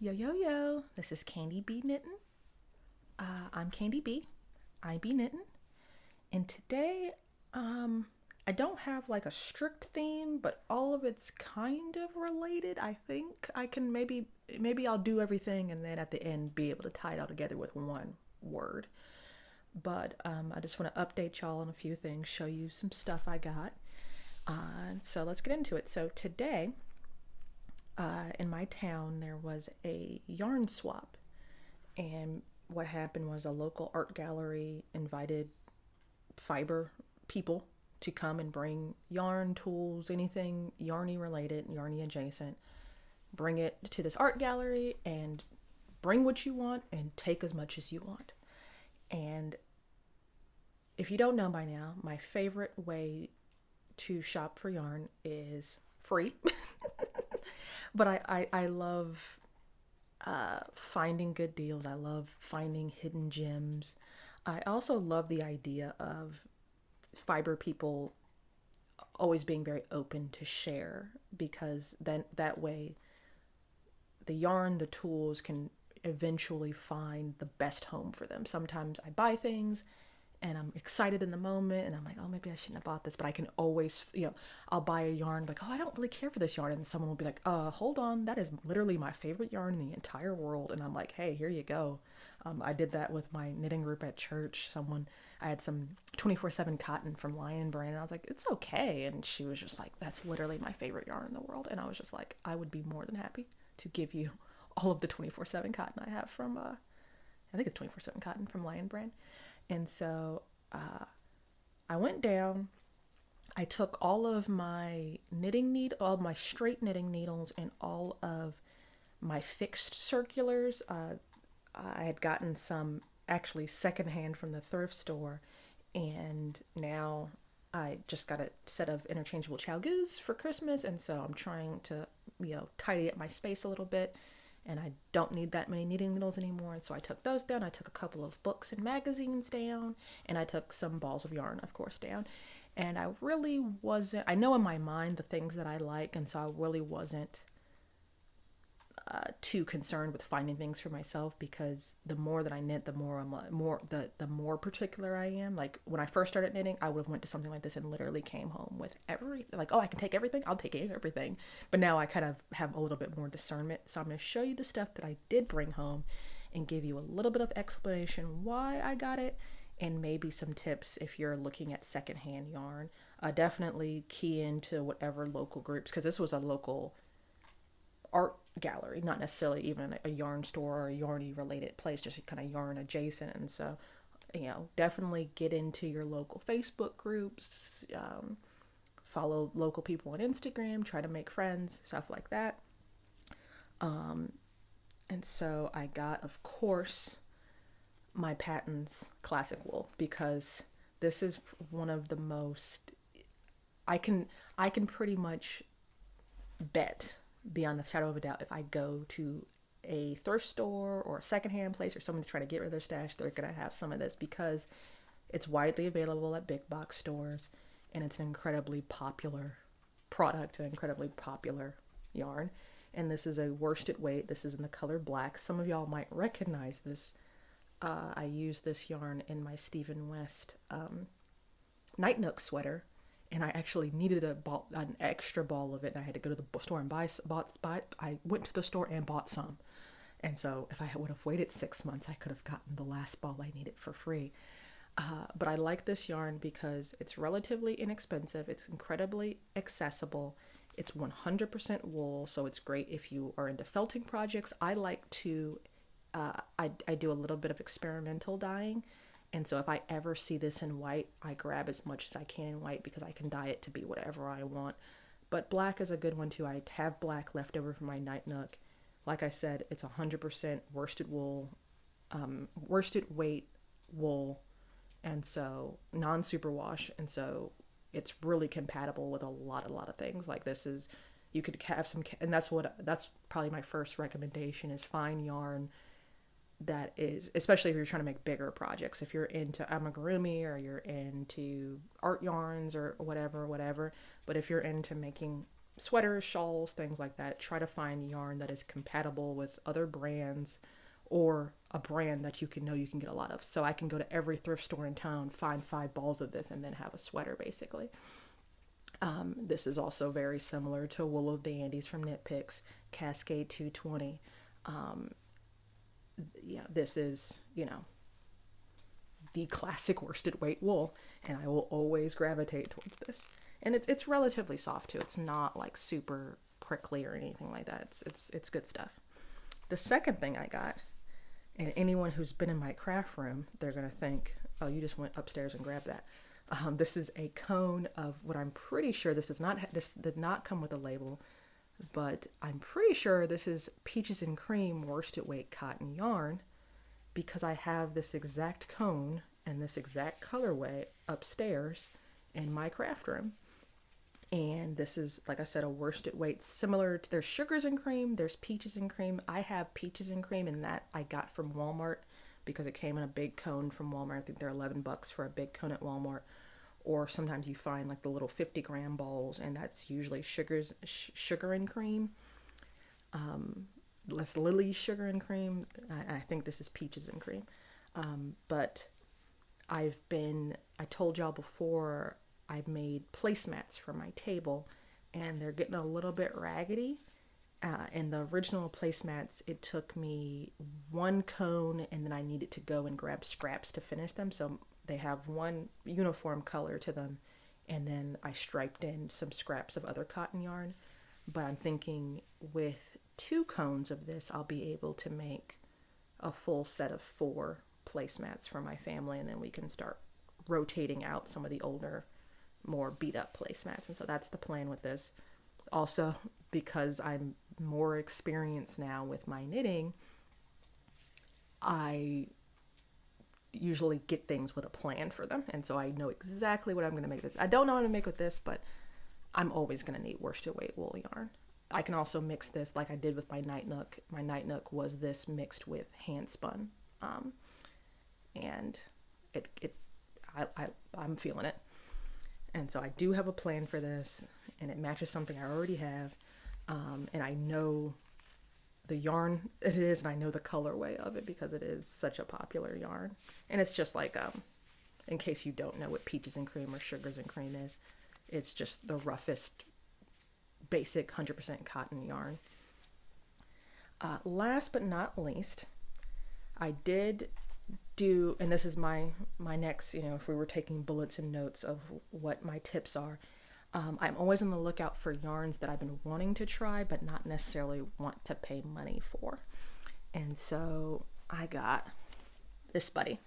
Yo, yo, yo, this is candibknittin. I'm Candy B. I be knitting. And today, I don't have like a strict theme, but all of it's kind of related. I think I can maybe I'll do everything and then at the end be able to tie it all together with one word. But I just want to update y'all on a few things, show you some stuff I got. So let's get into it. So today, in my town, there was a yarn swap. And what happened was a local art gallery invited fiber people to come and bring yarn, tools, anything yarny related, yarny adjacent. Bring it to this art gallery and bring what you want and take as much as you want. And if you don't know by now, my favorite way to shop for yarn is free. But I love finding good deals. I love finding hidden gems. I also love the idea of fiber people always being very open to share, because then that way the yarn, the tools can eventually find the best home for them. Sometimes I buy things and I'm excited in the moment and I'm like, oh, maybe I shouldn't have bought this, but I can always, I'll buy a yarn like, oh, I don't really care for this yarn. And someone will be like, hold on, that is literally my favorite yarn in the entire world. And I'm like, hey, here you go. I did that with my knitting group at church. I had some 24/7 cotton from Lion Brand, and I was like, it's okay. And she was just like, that's literally my favorite yarn in the world. And I was just like, I would be more than happy to give you all of the 24/7 cotton I have from, I think it's 24/7 cotton from Lion Brand. And so I went down. I took all of my all of my straight knitting needles, and all of my fixed circulars. I had gotten some actually secondhand from the thrift store, and now I just got a set of interchangeable chalgoos for Christmas, and so I'm trying to, tidy up my space a little bit, and I don't need that many knitting needles anymore. And so I took those down. I took a couple of books and magazines down, and I took some balls of yarn, of course, down. And I really wasn't, I know in my mind the things that I like, and so I really wasn't too concerned with finding things for myself, because the more that I knit, the more the more particular I am. Like when I first started knitting, I would have went to something like this and literally came home with everything. Like, oh, I can take everything. I'll take everything. But now I kind of have a little bit more discernment. So I'm going to show you the stuff that I did bring home and give you a little bit of explanation why I got it, and maybe some tips if you're looking at secondhand yarn. Definitely key into whatever local groups, because this was a local art gallery, not necessarily even a yarn store or a yarny related place, just kind of yarn adjacent. And so, definitely get into your local Facebook groups, follow local people on Instagram, try to make friends, stuff like that. And so I got, of course, my Patons classic wool, because this is one of the most, I can pretty much bet beyond the shadow of a doubt, if I go to a thrift store or a secondhand place, or someone's trying to get rid of their stash, they're going to have some of this, because it's widely available at big box stores, and it's an incredibly popular product, an incredibly popular yarn. And this is a worsted weight. This is in the color black. Some of y'all might recognize this. I used this yarn in my Stephen West Night Nook sweater, and I actually needed an extra ball of it, and I had to go to the store and buy. I went to the store and bought some, and so if I would have waited 6 months, I could have gotten the last ball I needed for free. But I like this yarn because it's relatively inexpensive. It's incredibly accessible. It's 100% wool, so it's great if you are into felting projects. I like to, I do a little bit of experimental dyeing. And so if I ever see this in white, I grab as much as I can in white, because I can dye it to be whatever I want. But black is a good one too. I have black left over from my Night Nook. Like I said, it's 100% worsted wool, worsted weight wool, and so non-superwash. And so it's really compatible with a lot of things. Like this is, you could have some, and that's probably my first recommendation, is find yarn that is, especially if you're trying to make bigger projects, if you're into amigurumi or you're into art yarns or whatever, but if you're into making sweaters, shawls, things like that. Try to find yarn that is compatible with other brands or a brand that you can get a lot of. So I can go to every thrift store in town, find 5 balls of this, and then have a sweater basically. This is also very similar to Wool of Dandies from Knit Picks, Cascade 220. Yeah, this is, the classic worsted weight wool, and I will always gravitate towards this. And it's relatively soft too. It's not like super prickly or anything like that. It's good stuff. The second thing I got, and anyone who's been in my craft room, they're gonna think, oh, you just went upstairs and grabbed that. This is a cone of what I'm pretty sure this did not come with a label, but I'm pretty sure this is Peaches and Cream worsted weight cotton yarn, because I have this exact cone and this exact colorway upstairs in my craft room. And this is, like I said, a worsted weight similar to, there's Sugars and Cream, there's Peaches and Cream. I have Peaches and Cream, and that I got from Walmart because it came in a big cone from Walmart. I think they're $11 for a big cone at Walmart. Or sometimes you find like the little 50-gram balls, and that's usually Sugar and Cream. That's Lily's Sugar and Cream. I think this is Peaches and Cream. But I told y'all before, I've made placemats for my table, and they're getting a little bit raggedy. In the original placemats, it took me 1 cone, and then I needed to go and grab scraps to finish them. So they have one uniform color to them, and then I striped in some scraps of other cotton yarn. But I'm thinking with 2 cones of this, I'll be able to make a full set of 4 placemats for my family, and then we can start rotating out some of the older, more beat up placemats. And so that's the plan with this. Also, because I'm more experienced now with my knitting, I usually get things with a plan for them, and so I know exactly what I'm going to make this. I don't know what to make with this, but I'm always going to need worsted weight wool yarn. I can also mix this like I did with my Night Nook. My Night Nook was this mixed with hand spun, and I'm feeling it. And so I do have a plan for this, and it matches something I already have, and I know the yarn it is, and I know the colorway of it because it is such a popular yarn. And it's just like, in case you don't know what Peaches and Cream or Sugars and Cream is, it's just the roughest, basic 100% cotton yarn. Last but not least, I did do, and this is my next, if we were taking bullets and notes of what my tips are, I'm always on the lookout for yarns that I've been wanting to try but not necessarily want to pay money for. And so I got this buddy.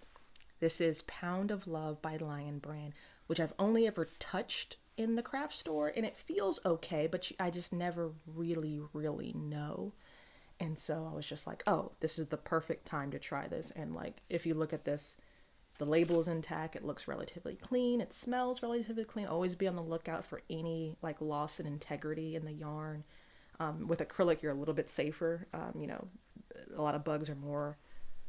This is Pound of Love by Lion Brand, which I've only ever touched in the craft store, and it feels okay, but I just never really know. And so I was just like, oh, this is the perfect time to try this. And like, if you look at this, the label is intact. It looks relatively clean. It smells relatively clean. Always be on the lookout for any like loss in integrity in the yarn. With acrylic, you're a little bit safer. A lot of bugs are more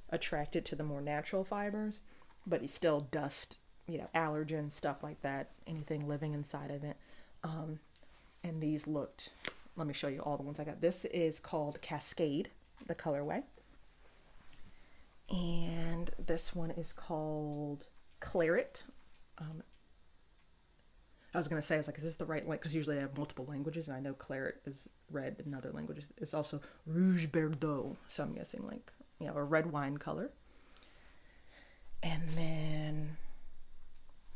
attracted to the more natural fibers, but you still dust, allergens, stuff like that, anything living inside of it. And these looked, let me show you all the ones I got. This is called Cascade, the colorway. And this one is called Claret. I was going to say, I was like, is this the right language? Because usually I have multiple languages, and I know Claret is read in other languages. It's also Rouge Bordeaux. So I'm guessing like, a red wine color. And then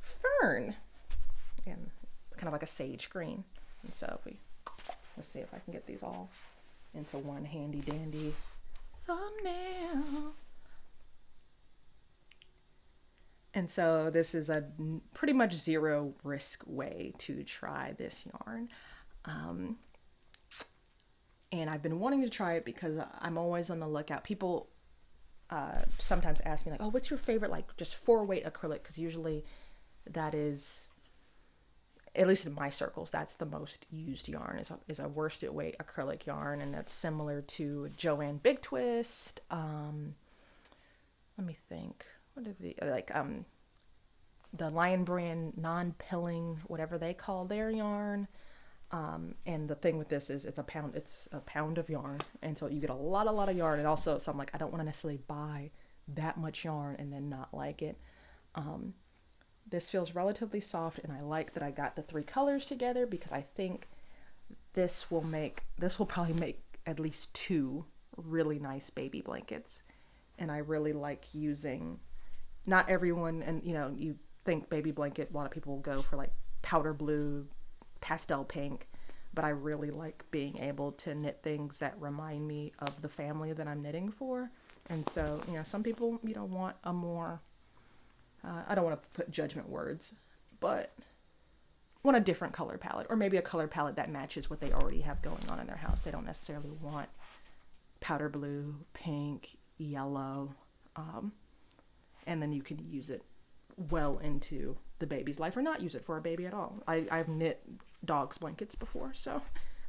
Fern. And kind of like a sage green. And so let's see if I can get these all into one handy dandy thumbnail. And so this is a pretty much zero risk way to try this yarn. And I've been wanting to try it because I'm always on the lookout. People sometimes ask me like, oh, what's your favorite, like just 4-weight acrylic? Because usually that is, at least in my circles, that's the most used yarn is a worsted weight acrylic yarn. And that's similar to Joanne Big Twist. Let me think. What is the Lion Brand non-pilling, whatever they call their yarn. And the thing with this is it's a pound of yarn. And so you get a lot of yarn. And also, so I'm like, I don't want to necessarily buy that much yarn and then not like it. This feels relatively soft, and I like that I got the 3 colors together because I think this will probably make at least 2 really nice baby blankets. And I really like using, not everyone, and you think baby blanket, a lot of people will go for like powder blue, pastel pink, but I really like being able to knit things that remind me of the family that I'm knitting for. And so, some people, want a more, I don't want to put judgment words, but want a different color palette, or maybe a color palette that matches what they already have going on in their house. They don't necessarily want powder blue, pink, yellow, and then you can use it well into the baby's life or not use it for a baby at all. I've knit dogs blankets before, so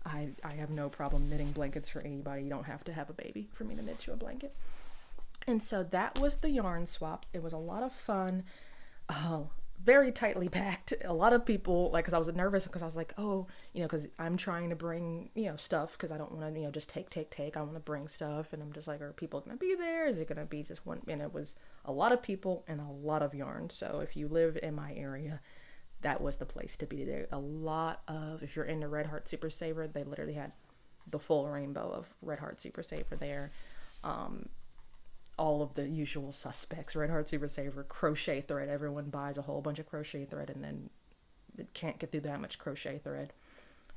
I have no problem knitting blankets for anybody. You don't have to have a baby for me to knit you a blanket. And so that was the yarn swap. It was a lot of fun. Very tightly packed. A lot of people, like, because I was nervous because I was like, because I'm trying to bring, stuff because I don't want to, just take. I want to bring stuff. And I'm just like, are people going to be there? Is it going to be just one? And it was a lot of people and a lot of yarn. So if you live in my area, that was the place to be. There a lot of, if you're into Red Heart Super Saver, they literally had the full rainbow of Red Heart Super Saver there. All of the usual suspects, Red Heart Super Saver, crochet thread. Everyone buys a whole bunch of crochet thread and then it can't get through that much crochet thread.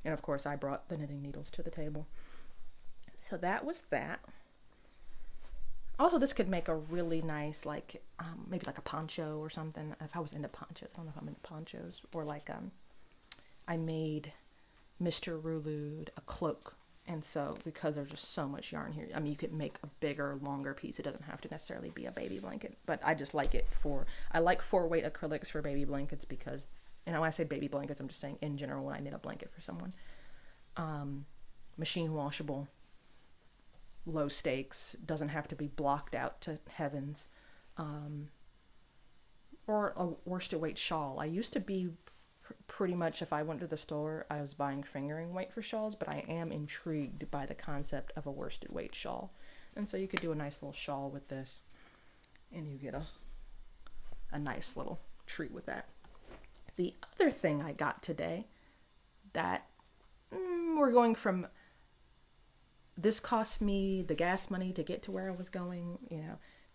And of course I brought the knitting needles to the table. So that was that. Also, this could make a really nice, like, maybe like a poncho or something. If I was into ponchos, I don't know if I'm into ponchos. Or like, I made Mr. Rulude a cloak. And so, because there's just so much yarn here, I mean, you could make a bigger, longer piece. It doesn't have to necessarily be a baby blanket, but I just like it I like 4-weight acrylics for baby blankets because, when I say baby blankets, I'm just saying in general when I knit a blanket for someone. Machine washable, low stakes, doesn't have to be blocked out to heavens, or a worsted weight shawl. I used to be pretty much, if I went to the store, I was buying fingering weight for shawls, but I am intrigued by the concept of a worsted weight shawl. And so you could do a nice little shawl with this, and you get a nice little treat with that. The other thing I got today that we're going from, this cost me the gas money to get to where I was going,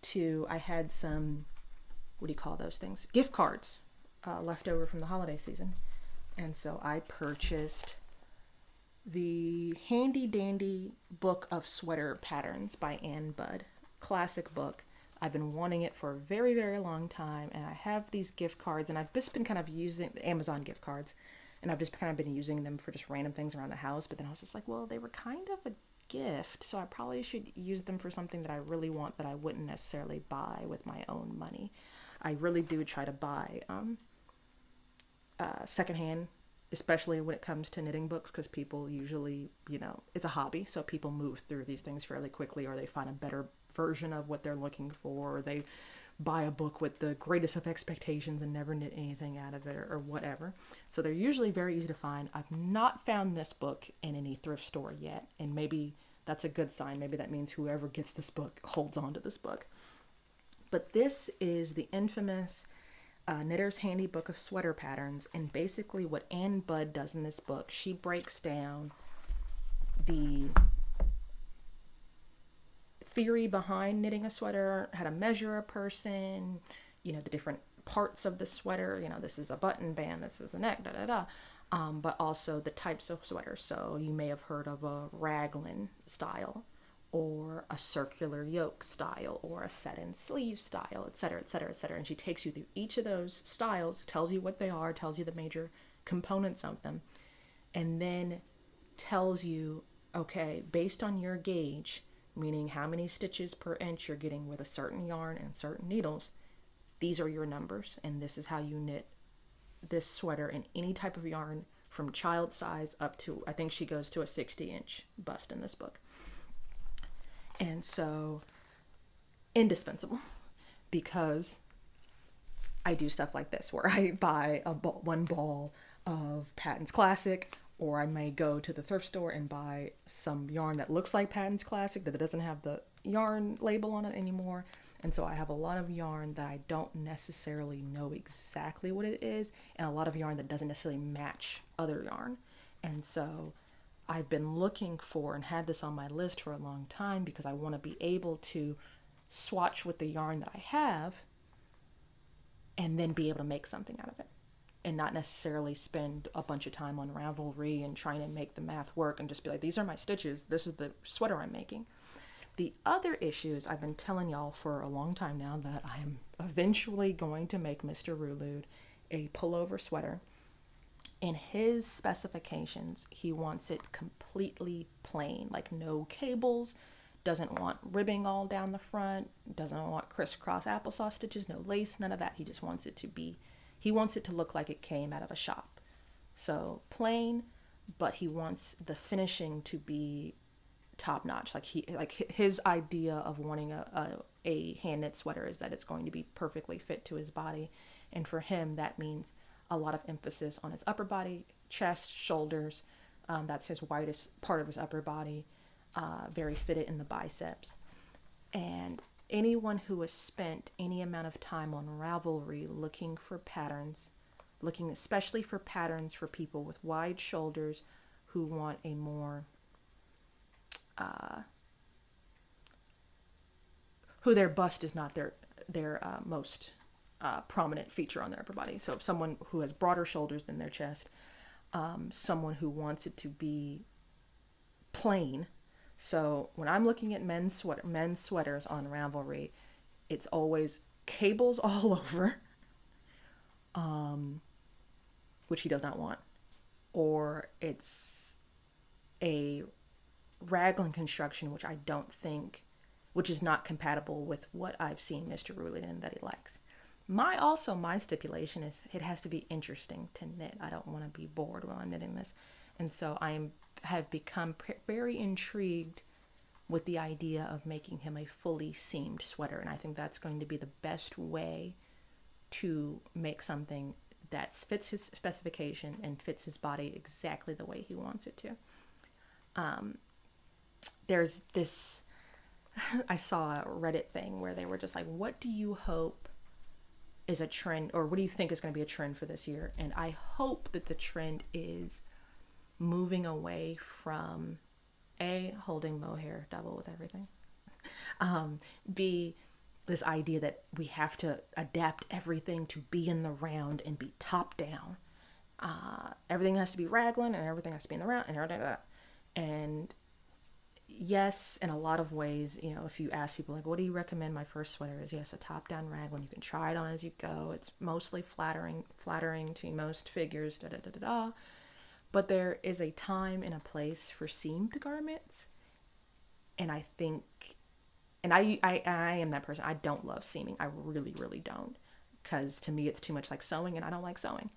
to I had some, what do you call those things? Gift cards left over from the holiday season. And so I purchased the handy dandy book of sweater patterns by Ann Budd. Classic book. I've been wanting it for a very, very long time, and I have these gift cards, and I've just been kind of using Amazon gift cards, and I've just kind of been using them for just random things around the house. But then I was just like, well, they were kind of a gift, so I probably should use them for something that I really want that I wouldn't necessarily buy with my own money. I really do try to buy secondhand, especially when it comes to knitting books, because people usually, it's a hobby, so people move through these things fairly quickly, or they find a better version of what they're looking for, or they buy a book with the greatest of expectations and never knit anything out of it, or whatever. So they're usually very easy to find. I've not found this book in any thrift store yet, and maybe that's a good sign. Maybe that means whoever gets this book holds on to this book. But this is the infamous Knitter's Handy Book of Sweater Patterns, and basically what Ann Budd does in this book, she breaks down the theory behind knitting a sweater, how to measure a person, the different parts of the sweater, this is a button band, this is a neck, but also the types of sweaters. So you may have heard of a raglan style, or a circular yoke style, or a set-in sleeve style, etc., etc., etc. And she takes you through each of those styles, tells you what they are, tells you the major components of them, and then tells you, okay, based on your gauge, meaning how many stitches per inch you're getting with a certain yarn and certain needles, these are your numbers, and this is how you knit this sweater in any type of yarn from child size up to, I think she goes to a 60-inch bust in this book. And so, indispensable, because I do stuff like this where I buy one ball of Patons Classic, or I may go to the thrift store and buy some yarn that looks like Patons Classic, that doesn't have the yarn label on it anymore. And so I have a lot of yarn that I don't necessarily know exactly what it is, and a lot of yarn that doesn't necessarily match other yarn. And so I've been looking for and had this on my list for a long time because I want to be able to swatch with the yarn that I have and then be able to make something out of it, and not necessarily spend a bunch of time on Ravelry and trying to make the math work and just be like, these are my stitches, this is the sweater I'm making. The other issue is, I've been telling y'all for a long time now that I am eventually going to make Mr. Rulud a pullover sweater. In his specifications, he wants it completely plain, like no cables, doesn't want ribbing all down the front, doesn't want crisscross applesauce stitches, no lace, none of that. He just wants it to be, he wants it to look like it came out of a shop. So plain, but he wants the finishing to be top notch. Like his idea of wanting a hand knit sweater is that it's going to be perfectly fit to his body. And for him, that means a lot of emphasis on his upper body, chest, shoulders. That's his widest part of his upper body, very fitted in the biceps. And anyone who has spent any amount of time on Ravelry looking for patterns, looking especially for patterns for people with wide shoulders who want a more who their bust is not their most prominent feature on their upper body. So someone who has broader shoulders than their chest, someone who wants it to be plain. So when I'm looking at men's sweaters on Ravelry, it's always cables all over, which he does not want, or it's a raglan construction, which I don't think, which is not compatible with what I've seen Mr. Rulud in that he likes. My stipulation is it has to be interesting to knit. I don't want to be bored while I'm knitting this. And so have become very intrigued with the idea of making him a fully seamed sweater. And I think that's going to be the best way to make something that fits his specification and fits his body exactly the way he wants it to. There's this, I saw a Reddit thing where they were just like, what do you hope is a trend, or what do you think is going to be a trend for this year? And I hope that the trend is moving away from A, holding mohair double with everything, B, this idea that we have to adapt everything to be in the round and be top down. Everything has to be raglan and everything has to be in the round and everything like that. And yes, in a lot of ways, you know, if you ask people like, what do you recommend my first sweater is? Yes, a top-down raglan. You can try it on as you go. It's mostly flattering to most figures, But there is a time and a place for seamed garments. And I think, and I am that person. I don't love seaming. I really, really don't. Because to me, it's too much like sewing, and I don't like sewing.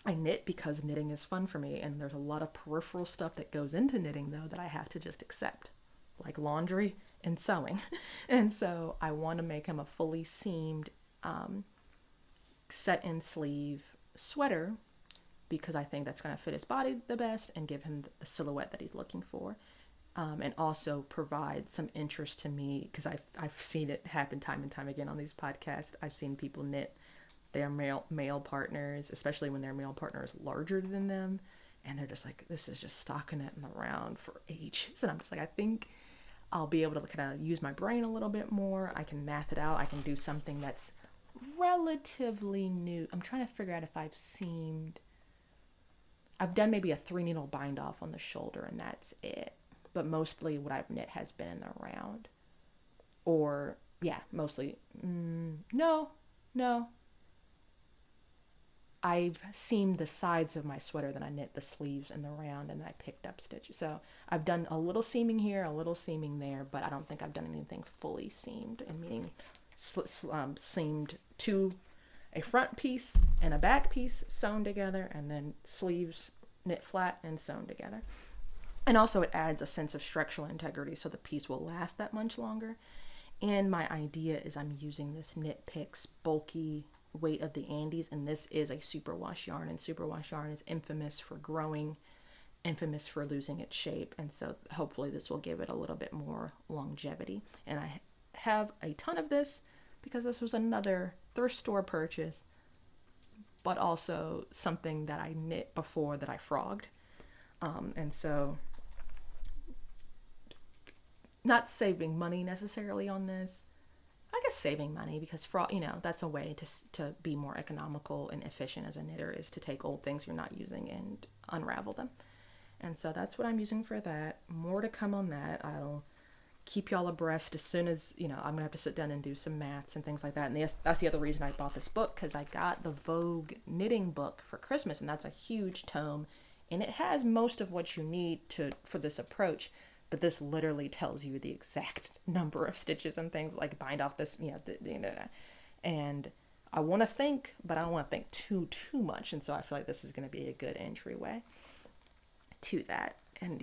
I knit because knitting is fun for me, and there's a lot of peripheral stuff that goes into knitting, though, that I have to just accept, like laundry and sewing. And so I want to make him a fully seamed, set-in sleeve sweater, because I think that's going to fit his body the best and give him the silhouette that he's looking for, and also provide some interest to me, because I've seen it happen time and time again on these podcasts. I've seen people knit their male partners, especially when their male partner is larger than them, and they're just like, this is just stockinetting around for ages. And I'm just like, I think I'll be able to kind of use my brain a little bit more. I can math it out. I can do something that's relatively new. I'm trying to figure out if I've done maybe a 3-needle bind off on the shoulder, and that's it. But mostly what I've knit has been in the round. Or, yeah, mostly, no. I've seamed the sides of my sweater, then I knit the sleeves and the round, and then I picked up stitches. So I've done a little seaming here, a little seaming there, but I don't think I've done anything fully seamed, and meaning seamed to a front piece and a back piece sewn together, and then sleeves knit flat and sewn together. And also it adds a sense of structural integrity, so the piece will last that much longer. And my idea is I'm using this Knit Picks bulky weight of the Andes, and this is a superwash yarn, and superwash yarn is infamous for growing, infamous for losing its shape, and so hopefully this will give it a little bit more longevity. And I have a ton of this because this was another thrift store purchase, but also something that I knit before that I frogged. And so not saving money necessarily on this. I guess saving money because that's a way to be more economical and efficient as a knitter, is to take old things you're not using and unravel them. And so that's what I'm using for that. More to come on that. I'll keep y'all abreast as soon as, I'm going to have to sit down and do some maths and things like that. And that's the other reason I bought this book, because I got the Vogue knitting book for Christmas, and that's a huge tome. And it has most of what you need for this approach. But this literally tells you the exact number of stitches and things, like bind off this, and I want to think, but I don't want to think too much. And so I feel like this is going to be a good entryway to that. And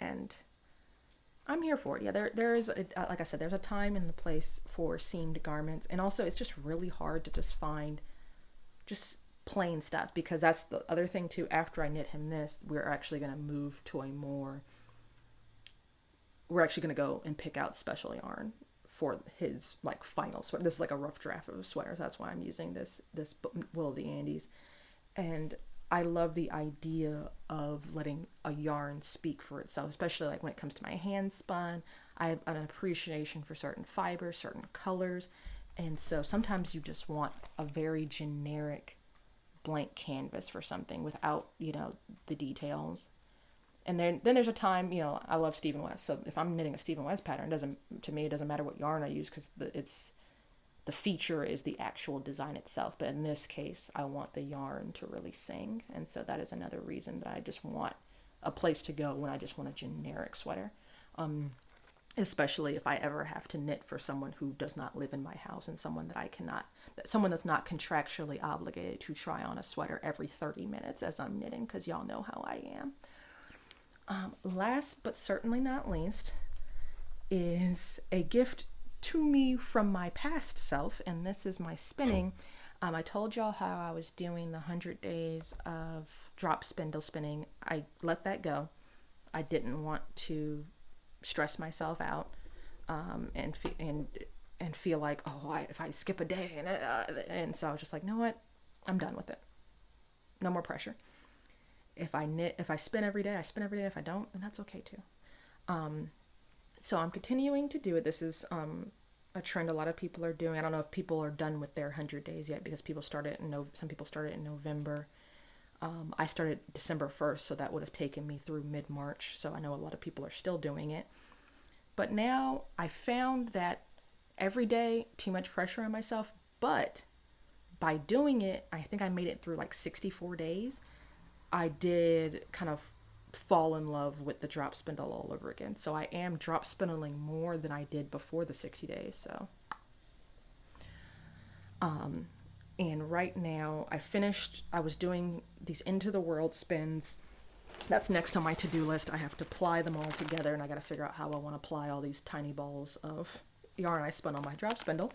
and I'm here for it. Yeah, there is, like I said, there's a time and the place for seamed garments. And also it's just really hard to just find just plain stuff, because that's the other thing too. After I knit him this, we're actually going to move to we're actually going to go and pick out special yarn for his like final sweater. This is like a rough draft of a sweater. So that's why I'm using this Will of the Andes. And I love the idea of letting a yarn speak for itself, especially like when it comes to my hand spun. I have an appreciation for certain fibers, certain colors. And so sometimes you just want a very generic blank canvas for something without, the details. And then there's a time, I love Stephen West. So if I'm knitting a Stephen West pattern, it doesn't matter what yarn I use, because the feature is the actual design itself. But in this case, I want the yarn to really sing. And so that is another reason that I just want a place to go when I just want a generic sweater. Especially if I ever have to knit for someone who does not live in my house, and someone that's not contractually obligated to try on a sweater every 30 minutes as I'm knitting, because y'all know how I am. Last but certainly not least is a gift to me from my past self, and this is my spinning. I told y'all how I was doing the 100 days of drop spindle spinning. I let that go. I didn't want to stress myself out and feel like, if I skip a day, and so I was just like, you know what, I'm done with it. No more pressure. If I spin every day, I spin every day. If I don't, then that's okay too. So I'm continuing to do it. This is a trend a lot of people are doing. I don't know if people are done with their 100 days yet, because some people started in November. I started December 1st, so that would have taken me through mid-March. So I know a lot of people are still doing it. But now I found that every day, too much pressure on myself. But by doing it, I think I made it through like 64 days. I did kind of fall in love with the drop spindle all over again. So I am drop spindling more than I did before the 60 days. So, and right now I was doing these into the world spins. That's next on my to-do list. I have to ply them all together, and I got to figure out how I want to ply all these tiny balls of yarn I spun on my drop spindle.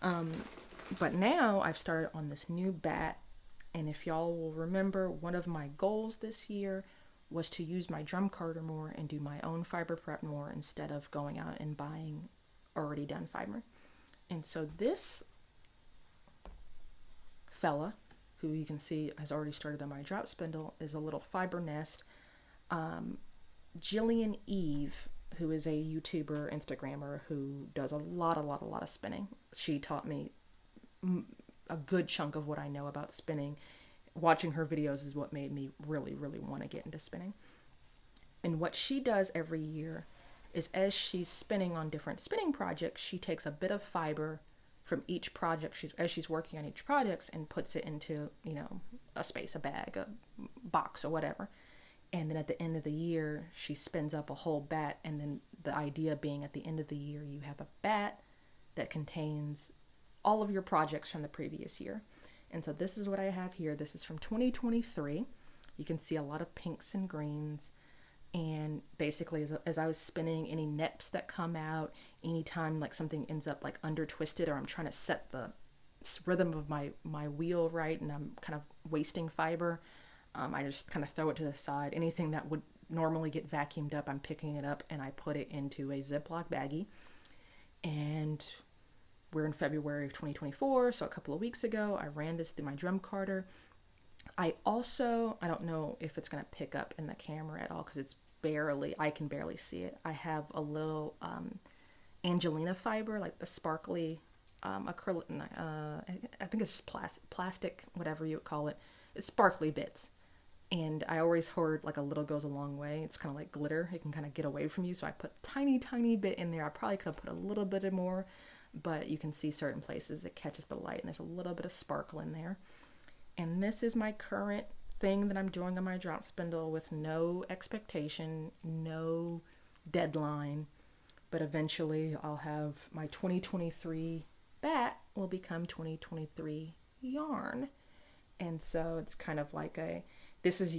But now I've started on this new bat. And if y'all will remember, one of my goals this year was to use my drum carder more and do my own fiber prep more, instead of going out and buying already done fiber. And so this fella, who you can see has already started on my drop spindle, is a little fiber nest. Jillian Eve, who is a YouTuber, Instagrammer, who does a lot of spinning. She taught me a good chunk of what I know about spinning. Watching her videos is what made me really, really want to get into spinning. And what she does every year is, as she's spinning on different spinning projects, she takes a bit of fiber from each project as she's working on each project, and puts it into, a space, a bag, a box, or whatever. And then at the end of the year, she spins up a whole bat. And then the idea being, at the end of the year, you have a bat that contains all of your projects from the previous year. And so this is what I have here. This is from 2023. You can see a lot of pinks and greens. And basically, as I was spinning, any neps that come out, anytime like something ends up like under twisted, or I'm trying to set the rhythm of my wheel right and I'm kind of wasting fiber, I just kind of throw it to the side. Anything that would normally get vacuumed up, I'm picking it up and I put it into a Ziploc baggie. And we're in February of 2024, so a couple of weeks ago, I ran this through my drum carder. I don't know if it's going to pick up in the camera at all because I can barely see it. I have a little Angelina fiber, like the sparkly acrylic, I think it's just plastic, whatever you would call it. It's sparkly bits. And I always heard like a little goes a long way. It's kind of like glitter. It can kind of get away from you. So I put tiny bit in there. I probably could have put a little bit more, but you can see certain places it catches the light and there's a little bit of sparkle in there. And this is my current thing that I'm doing on my drop spindle with no expectation, no deadline. But eventually I'll have my 2023 bat will become 2023 yarn. And so it's kind of like this is,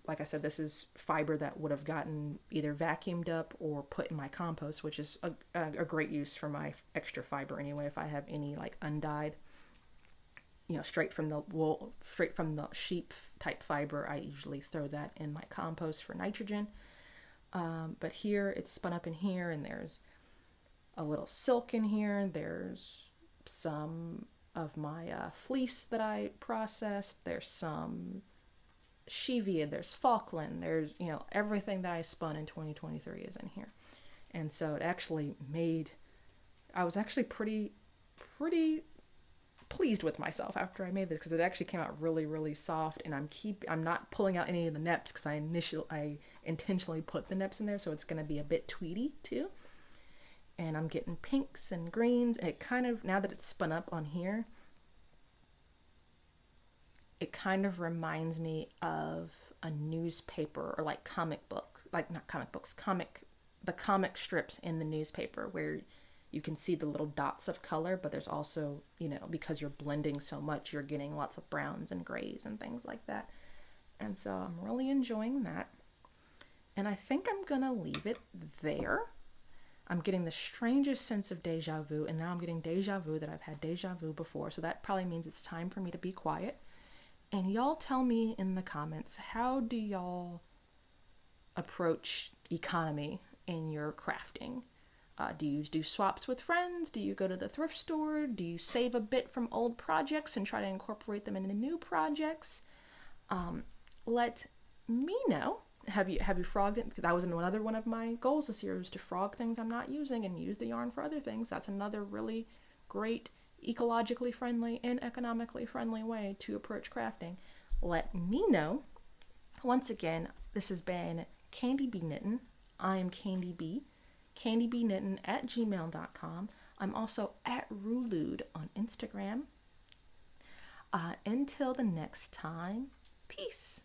like I said, this is fiber that would have gotten either vacuumed up or put in my compost, which is a great use for my extra fiber anyway. If I have any like undyed, straight from the wool, straight from the sheep type fiber, I usually throw that in my compost for nitrogen. But here it's spun up in here and there's a little silk in here. There's some of my fleece that I processed. There's some Chevia, there's Falkland, there's, everything that I spun in 2023 is in here. And so it actually I was actually pretty pleased with myself after I made this because it actually came out really soft, and I'm not pulling out any of the neps because I intentionally put the neps in there, so it's going to be a bit tweedy too. And I'm getting pinks and greens, and it kind of, now that it's spun up on here, it kind of reminds me of a newspaper or like comic book, like not comic books, the comic strips in the newspaper where you can see the little dots of color, but there's also, because you're blending so much, you're getting lots of browns and grays and things like that. And so I'm really enjoying that. And I think I'm gonna leave it there. I'm getting the strangest sense of deja vu, and now I'm getting deja vu that I've had deja vu before. So that probably means it's time for me to be quiet. And y'all tell me in the comments, how do y'all approach economy in your crafting? Do you do swaps with friends? Do you go to the thrift store? Do you save a bit from old projects and try to incorporate them into new projects? Let me know. Have you frogged it? That was another one of my goals this year, was to frog things I'm not using and use the yarn for other things. That's another really great ecologically friendly and economically friendly way to approach crafting. Let me know. Once again, this has been candibknittin. I am Candy B. candibknittin@gmail.com. I'm also at Rulude on Instagram. Until the next time, peace.